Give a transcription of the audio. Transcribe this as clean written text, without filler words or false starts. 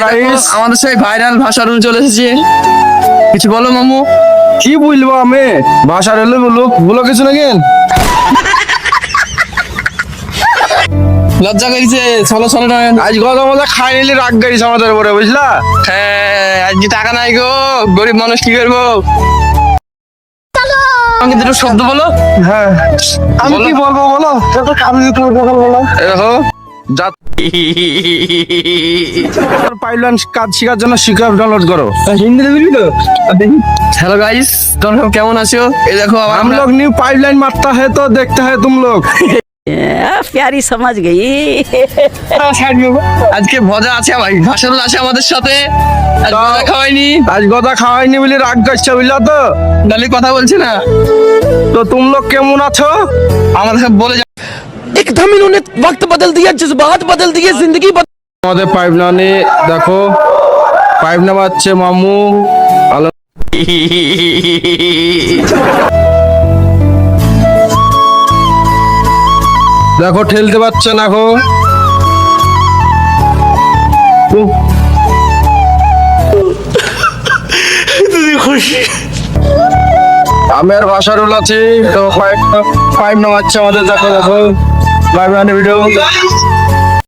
Guys, আমাদের সেই viral ভাষা রুল চলে এসেছে। কিছু বলো মামু। কি বলবো আমি, ভাষার হলে বলো কিছু নাকি। লজ্জা করেছে, চলো চলো না। আজ গত মজা খাই নিলি, রাগ গাইছে আমাদের উপরে, বুঝলা। হ্যাঁ, আজকে টাকা নাই গো, গরিব মানুষ কি করবো। আমাকে দুটো শব্দ বলো। হ্যাঁ, আমি কি বলবো বলো, আমি বলো। দেখো পাইলন কাজ শেখার জন্য শিক্ষা ডাউনলোড করো। হিন্দিতে বলবি তো। হ্যালো গাইস, তোমরা সব কেমন আছো? এই দেখো আবার हम लोग न्यू पाइपलाइन मारता है तो देखता है तुम लोग। प्यारी समझ गई। আজকে ভজা আছে ভাই, ভাষা রুল আছে আমাদের সাথে। আজ ভজা খাওয়াইনি, आज गोदा खावाईनी बोली राग गाइছে, বুঝলা তো। ডালি কথা বলছে না। तो तुम लोग কেমন আছো? আমাদের সব বলে एकदम इन्होंने वक्त बदल दिया, जज्बात बदल दिए, जिंदगी बदल। আমাদের পাইপলাইনে দেখো, পাইপ নামাচ্ছে মামু। আলো দেখো ঠেলতে পারছে না গো। আমি আর ভাষা রুল আছি তো, পাইপ নামাচ্ছে আমাদের, দেখো দেখো পাইপ ভিডিও।